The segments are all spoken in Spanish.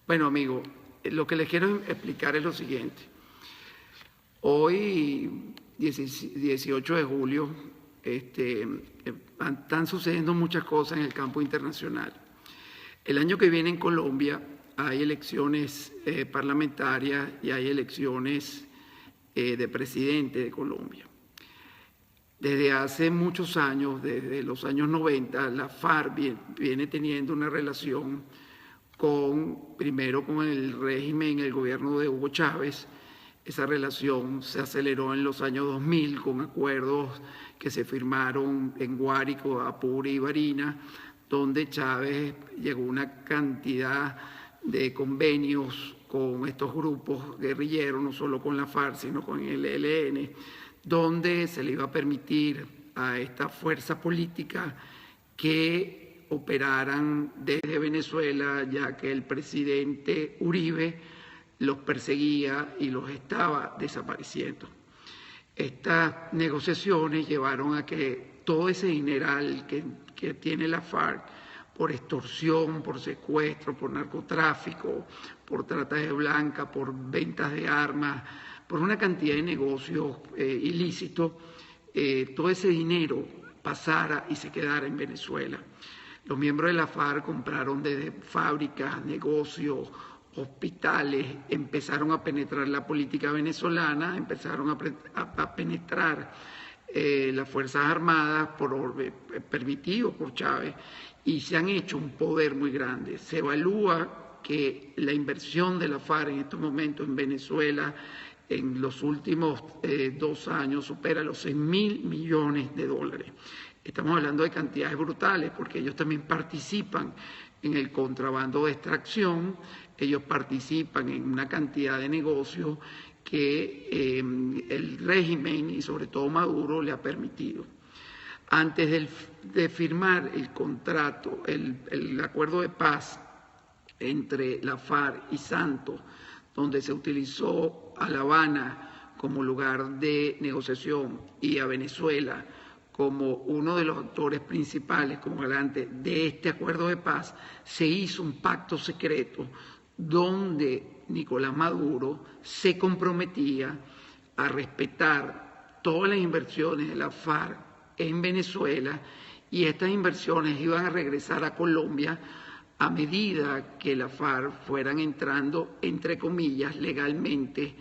Bueno, amigo, lo que les quiero explicar es lo siguiente. Hoy, 18 de julio, están sucediendo muchas cosas en el campo internacional. El año que viene en Colombia hay elecciones parlamentarias y hay elecciones de presidente de Colombia. Desde hace muchos años, desde los años 90, la FARC viene teniendo una relación primero con el régimen, el gobierno de Hugo Chávez. Esa relación se aceleró en los años 2000 con acuerdos que se firmaron en Guárico, Apure y Barinas, donde Chávez llegó a una cantidad de convenios con estos grupos guerrilleros, no solo con la FARC, sino con el ELN, donde se le iba a permitir a esta fuerza política que operaran desde Venezuela, ya que el presidente Uribe los perseguía y los estaba desapareciendo. Estas negociaciones llevaron a que todo ese dineral que tiene la FARC por extorsión, por secuestro, por narcotráfico, por trata de blanca, por ventas de armas, por una cantidad de negocios ilícitos, todo ese dinero pasara y se quedara en Venezuela. Los miembros de la FARC compraron desde fábricas, negocios, hospitales, empezaron a penetrar la política venezolana, empezaron a penetrar las Fuerzas Armadas permitido por Chávez, y se han hecho un poder muy grande. Se evalúa que la inversión de la FARC en estos momentos en Venezuela en los últimos 2 años supera los $6.000 millones. Estamos hablando de cantidades brutales porque ellos también participan en el contrabando de extracción, ellos participan en una cantidad de negocios que el régimen y sobre todo Maduro le ha permitido. Antes de firmar el contrato, el acuerdo de paz entre la FARC y Santos, donde se utilizó a La Habana como lugar de negociación y a Venezuela como uno de los actores principales, como garante de este acuerdo de paz, se hizo un pacto secreto donde Nicolás Maduro se comprometía a respetar todas las inversiones de la FARC en Venezuela, y estas inversiones iban a regresar a Colombia a medida que la FARC fueran entrando, entre comillas, legalmente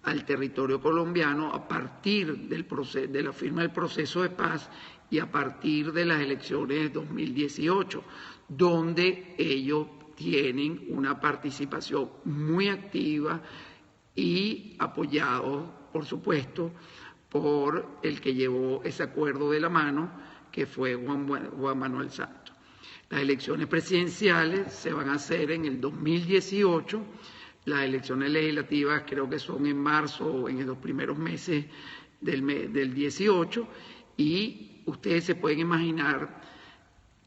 al territorio colombiano a partir de la firma del proceso de paz y a partir de las elecciones de 2018, donde ellos tienen una participación muy activa y apoyados, por supuesto, por el que llevó ese acuerdo de la mano, que fue Juan Manuel Santos. Las elecciones presidenciales se van a hacer en el 2018, las elecciones legislativas creo que son en marzo o en los primeros meses del 18, y ustedes se pueden imaginar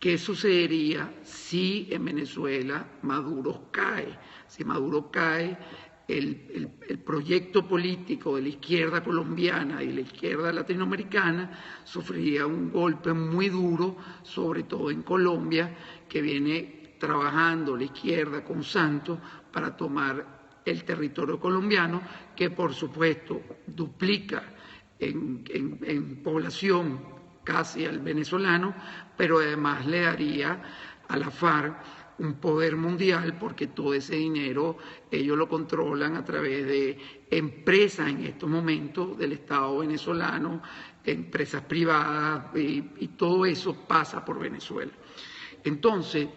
qué sucedería si en Venezuela Maduro cae. Si Maduro cae, el proyecto político de la izquierda colombiana y la izquierda latinoamericana sufriría un golpe muy duro, sobre todo en Colombia, que viene trabajando la izquierda con Santos para tomar el territorio colombiano, que por supuesto duplica en población casi al venezolano, pero además le daría a la FARC un poder mundial, porque todo ese dinero ellos lo controlan a través de empresas en estos momentos del Estado venezolano, empresas privadas, y todo eso pasa por Venezuela. Entonces,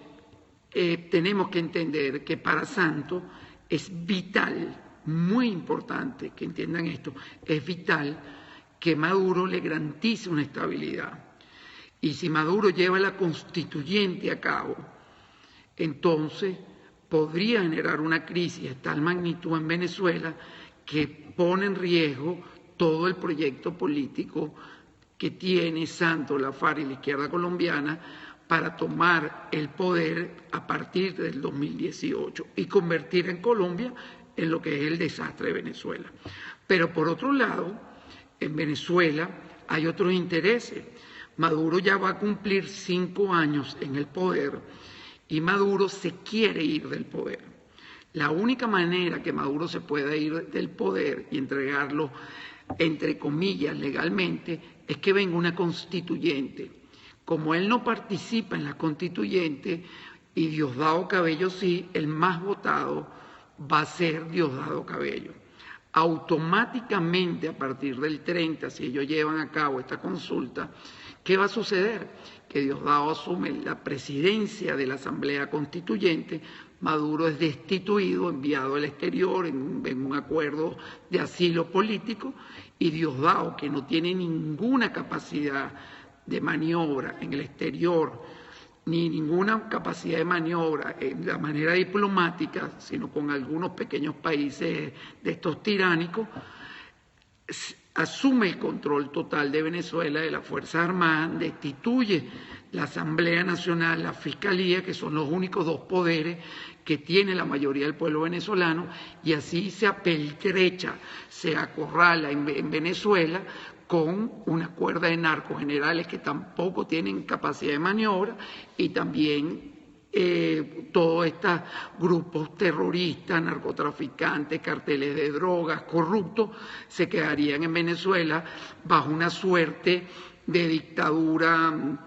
tenemos que entender que para Santos es vital, muy importante que entiendan esto, es vital que Maduro le garantice una estabilidad. Y si Maduro lleva la constituyente a cabo, entonces podría generar una crisis de tal magnitud en Venezuela que pone en riesgo todo el proyecto político que tiene Santos, la FARC y la izquierda colombiana para tomar el poder a partir del 2018 y convertir en Colombia en lo que es el desastre de Venezuela. Pero por otro lado, en Venezuela hay otros intereses. Maduro ya va a cumplir 5 años en el poder y Maduro se quiere ir del poder. La única manera que Maduro se pueda ir del poder y entregarlo, entre comillas, legalmente, es que venga una constituyente. Como él no participa en la constituyente y Diosdado Cabello sí, el más votado va a ser Diosdado Cabello. Automáticamente a partir del 30, si ellos llevan a cabo esta consulta, ¿qué va a suceder? Que Diosdado asume la presidencia de la Asamblea Constituyente, Maduro es destituido, enviado al exterior en un acuerdo de asilo político, y Diosdado, que no tiene ninguna capacidad de maniobra en el exterior, ni ninguna capacidad de maniobra en la manera diplomática, sino con algunos pequeños países de estos tiránicos, asume el control total de Venezuela, de las Fuerzas Armadas, destituye la Asamblea Nacional, la Fiscalía, que son los únicos dos poderes que tiene la mayoría del pueblo venezolano, y así se apeltrecha, se acorrala en Venezuela con una cuerda de narcogenerales que tampoco tienen capacidad de maniobra, y también todos estos grupos terroristas, narcotraficantes, carteles de drogas, corruptos, se quedarían en Venezuela bajo una suerte de dictadura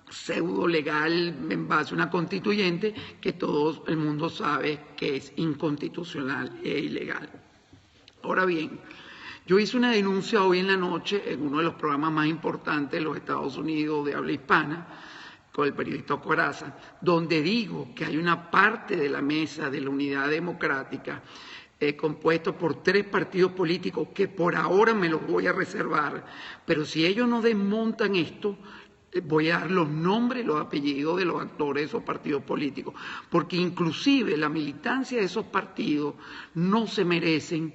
pseudo legal en base a una constituyente que todo el mundo sabe que es inconstitucional e ilegal. Ahora bien, yo hice una denuncia hoy en la noche en uno de los programas más importantes de los Estados Unidos de habla hispana, con el periodista Coraza, donde digo que hay una parte de la mesa de la Unidad Democrática compuesto por 3 partidos políticos que por ahora me los voy a reservar, pero si ellos no desmontan esto, voy a dar los nombres y los apellidos de los actores de esos partidos políticos, porque inclusive la militancia de esos partidos no se merecen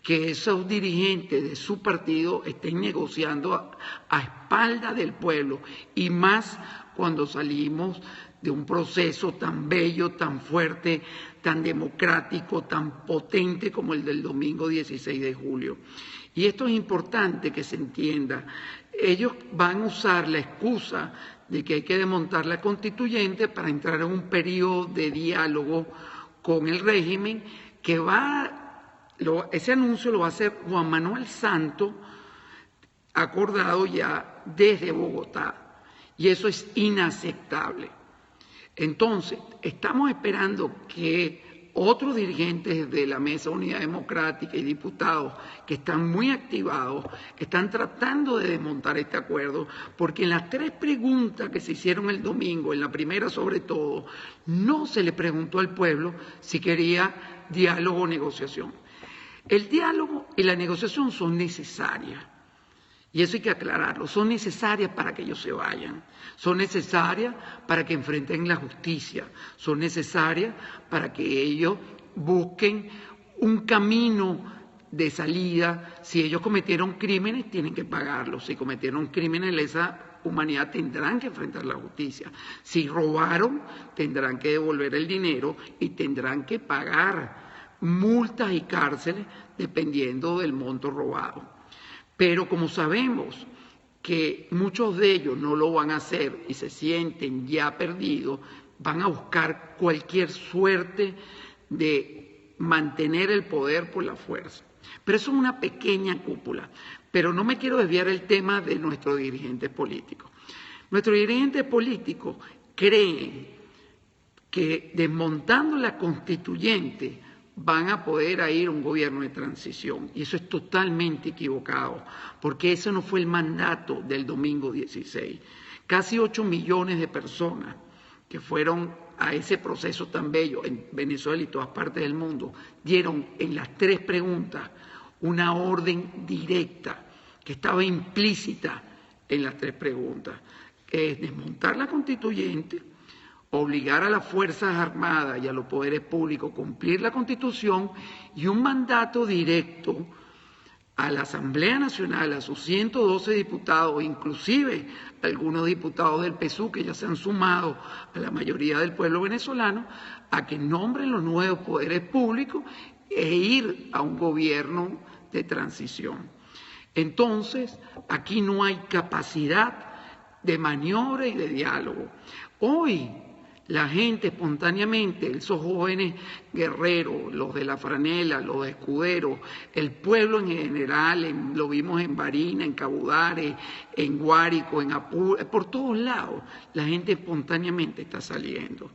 que esos dirigentes de su partido estén negociando a espaldas del pueblo, y más cuando salimos de un proceso tan bello, tan fuerte, tan democrático, tan potente como el del domingo 16 de julio. Y esto es importante que se entienda. Ellos van a usar la excusa de que hay que desmontar la constituyente para entrar en un periodo de diálogo con el régimen que ese anuncio lo va a hacer Juan Manuel Santos, acordado ya desde Bogotá. Y eso es inaceptable. Entonces, estamos esperando que otros dirigentes de la Mesa Unidad Democrática y diputados que están muy activados, están tratando de desmontar este acuerdo, porque en las 3 preguntas que se hicieron el domingo, en la primera sobre todo, no se le preguntó al pueblo si quería diálogo o negociación. El diálogo y la negociación son necesarias. Y eso hay que aclararlo, son necesarias para que ellos se vayan, son necesarias para que enfrenten la justicia, son necesarias para que ellos busquen un camino de salida. Si ellos cometieron crímenes, tienen que pagarlos. Si cometieron crímenes, lesa humanidad, tendrán que enfrentar la justicia. Si robaron, tendrán que devolver el dinero y tendrán que pagar multas y cárceles dependiendo del monto robado. Pero como sabemos que muchos de ellos no lo van a hacer y se sienten ya perdidos, van a buscar cualquier suerte de mantener el poder por la fuerza. Pero eso es una pequeña cúpula. Pero no me quiero desviar el tema de nuestros dirigentes políticos. Nuestros dirigentes políticos creen que desmontando la constituyente van a poder ir a un gobierno de transición. Y eso es totalmente equivocado, porque ese no fue el mandato del domingo 16. Casi 8 millones de personas que fueron a ese proceso tan bello en Venezuela y todas partes del mundo, dieron en las 3 preguntas una orden directa que estaba implícita en las 3 preguntas, que es desmontar la constituyente, obligar a las Fuerzas Armadas y a los poderes públicos a cumplir la Constitución, y un mandato directo a la Asamblea Nacional, a sus 112 diputados, inclusive algunos diputados del PSUV que ya se han sumado a la mayoría del pueblo venezolano, a que nombren los nuevos poderes públicos e ir a un gobierno de transición. Entonces, aquí no hay capacidad de maniobra y de diálogo. Hoy, La gente espontáneamente, esos jóvenes guerreros, los de la franela, los de Escudero, el pueblo en general, lo vimos en Barinas, en Cabudare, en Guárico, en Apure, por todos lados, la gente espontáneamente está saliendo.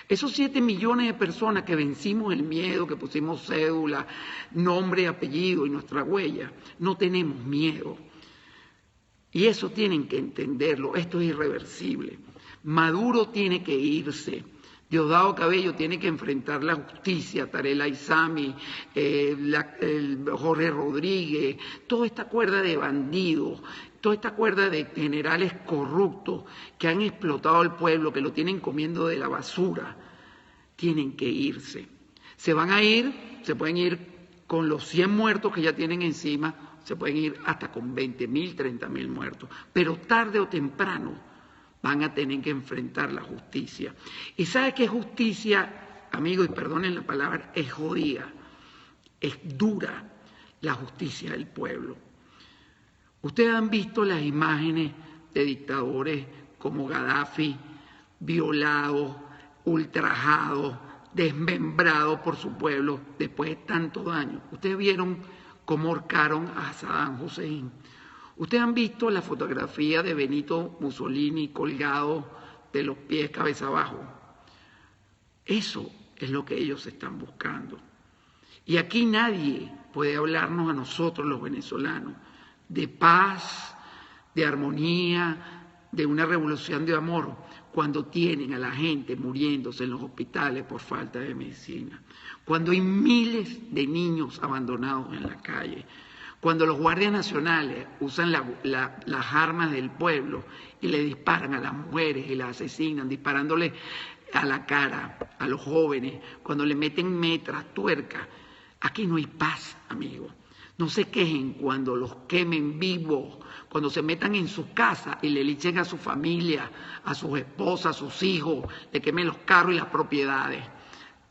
Esos 7 millones de personas que vencimos el miedo, que pusimos cédula, nombre, apellido y nuestra huella, no tenemos miedo. Y eso tienen que entenderlo, esto es irreversible. Maduro tiene que irse, Diosdado Cabello tiene que enfrentar la justicia, Tarela Aizami, Jorge Rodríguez, toda esta cuerda de bandidos, toda esta cuerda de generales corruptos que han explotado al pueblo, que lo tienen comiendo de la basura, tienen que irse. Se van a ir, se pueden ir con los 100 muertos que ya tienen encima, se pueden ir hasta con 20.000, 30.000 muertos, pero tarde o temprano van a tener que enfrentar la justicia. ¿Y sabe qué justicia, amigos, y perdonen la palabra, es jodida, es dura la justicia del pueblo? Ustedes han visto las imágenes de dictadores como Gaddafi, violados, ultrajados, desmembrados por su pueblo después de tantos años. Ustedes vieron cómo ahorcaron a Saddam Hussein. Ustedes han visto la fotografía de Benito Mussolini colgado de los pies cabeza abajo. Eso es lo que ellos están buscando. Y aquí nadie puede hablarnos a nosotros los venezolanos de paz, de armonía, de una revolución de amor, cuando tienen a la gente muriéndose en los hospitales por falta de medicina, cuando hay miles de niños abandonados en la calle, cuando los guardias nacionales usan las armas del pueblo y le disparan a las mujeres y las asesinan, disparándole a la cara, a los jóvenes, cuando le meten metras, tuercas. Aquí no hay paz, amigos. No se quejen cuando los quemen vivos, cuando se metan en su casa y le linchen a su familia, a sus esposas, a sus hijos, le quemen los carros y las propiedades.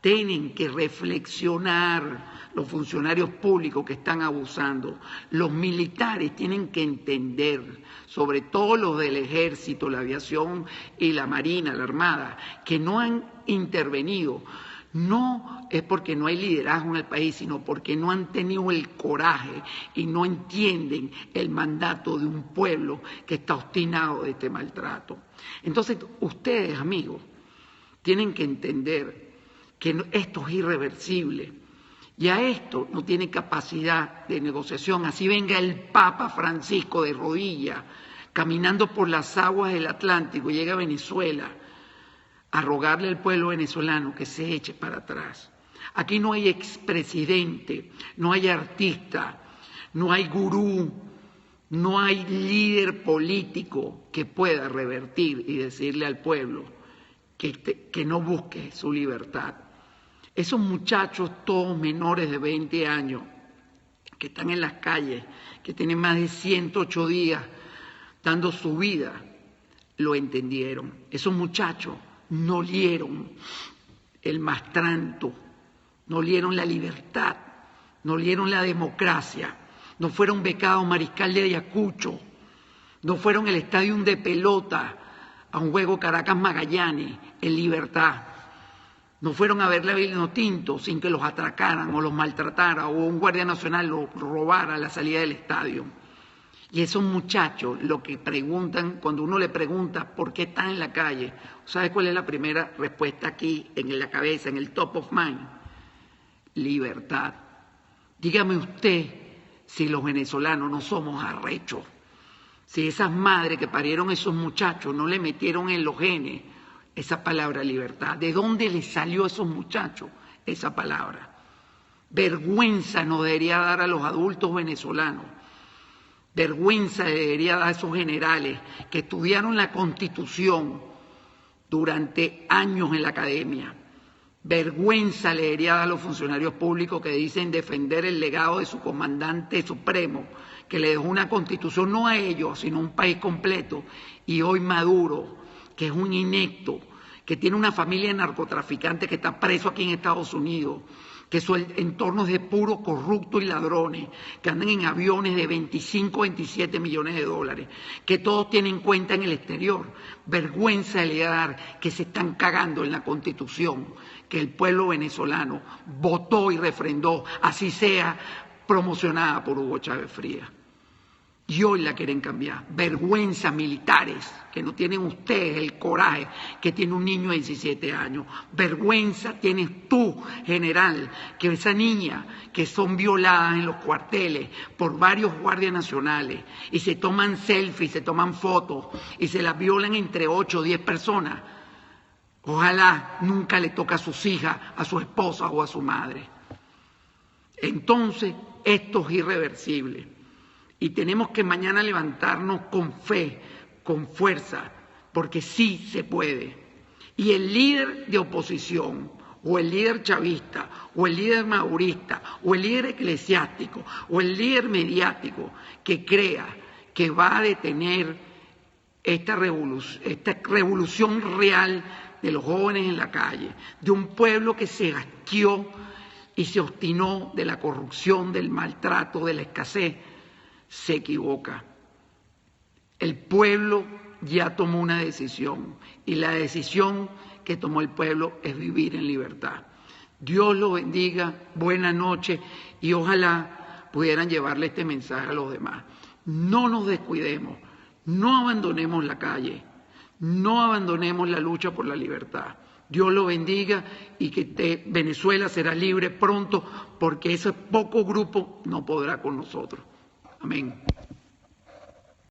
Tienen que reflexionar los funcionarios públicos que están abusando. Los militares tienen que entender, sobre todo los del ejército, la aviación y la marina, la armada, que no han intervenido. No es porque no hay liderazgo en el país, sino porque no han tenido el coraje y no entienden el mandato de un pueblo que está obstinado de este maltrato. Entonces, ustedes, amigos, tienen que entender que esto es irreversible. Y a esto no tiene capacidad de negociación. Así venga el Papa Francisco de rodillas, caminando por las aguas del Atlántico, y llega a Venezuela a rogarle al pueblo venezolano que se eche para atrás. Aquí no hay expresidente, no hay artista, no hay gurú, no hay líder político que pueda revertir y decirle al pueblo que no busque su libertad. Esos muchachos, todos menores de 20 años, que están en las calles, que tienen más de 108 días dando su vida, lo entendieron. Esos muchachos no olieron el mastranto, no olieron la libertad, no olieron la democracia, no fueron becados Mariscal de Ayacucho, no fueron el estadio de pelota a un juego Caracas-Magallanes en libertad. No fueron a verle a Vinotinto sin que los atracaran o los maltrataran o un guardia nacional los robara a la salida del estadio. Y esos muchachos lo que preguntan, cuando uno le pregunta por qué están en la calle, ¿sabe cuál es la primera respuesta aquí en la cabeza, en el top of mind? Libertad. Dígame usted si los venezolanos no somos arrechos, si esas madres que parieron esos muchachos no le metieron en los genes esa palabra libertad. ¿De dónde les salió a esos muchachos esa palabra? Vergüenza nos debería dar a los adultos venezolanos. Vergüenza debería dar a esos generales que estudiaron la Constitución durante años en la academia. Vergüenza le debería dar a los funcionarios públicos que dicen defender el legado de su comandante supremo, que le dejó una Constitución no a ellos, sino a un país completo. Y hoy Maduro, que es un inepto, que tiene una familia de narcotraficantes que está preso aquí en Estados Unidos, que son entornos de puro corruptos y ladrones, que andan en aviones de 25, 27 millones de dólares, que todos tienen cuenta en el exterior. Vergüenza de dar que se están cagando en la Constitución, que el pueblo venezolano votó y refrendó, así sea promocionada por Hugo Chávez Frías. Y hoy la quieren cambiar. Vergüenza, militares, que no tienen ustedes el coraje que tiene un niño de 17 años. Vergüenza tienes tú, general, que esa niña que son violadas en los cuarteles por varios guardias nacionales y se toman selfies, se toman fotos y se las violan entre 8 o 10 personas. Ojalá nunca le toque a sus hijas, a su esposa o a su madre. Entonces, esto es irreversible. Y tenemos que mañana levantarnos con fe, con fuerza, porque sí se puede. Y el líder de oposición, o el líder chavista, o el líder maurista, o el líder eclesiástico, o el líder mediático, que crea que va a detener esta revolución real de los jóvenes en la calle, de un pueblo que se asqueó y se obstinó de la corrupción, del maltrato, de la escasez, se equivoca. El pueblo ya tomó una decisión y la decisión que tomó el pueblo es vivir en libertad. Dios lo bendiga, buenas noches y ojalá pudieran llevarle este mensaje a los demás. No nos descuidemos, no abandonemos la calle, no abandonemos la lucha por la libertad. Dios lo bendiga y que Venezuela será libre pronto porque ese poco grupo no podrá con nosotros. Amén.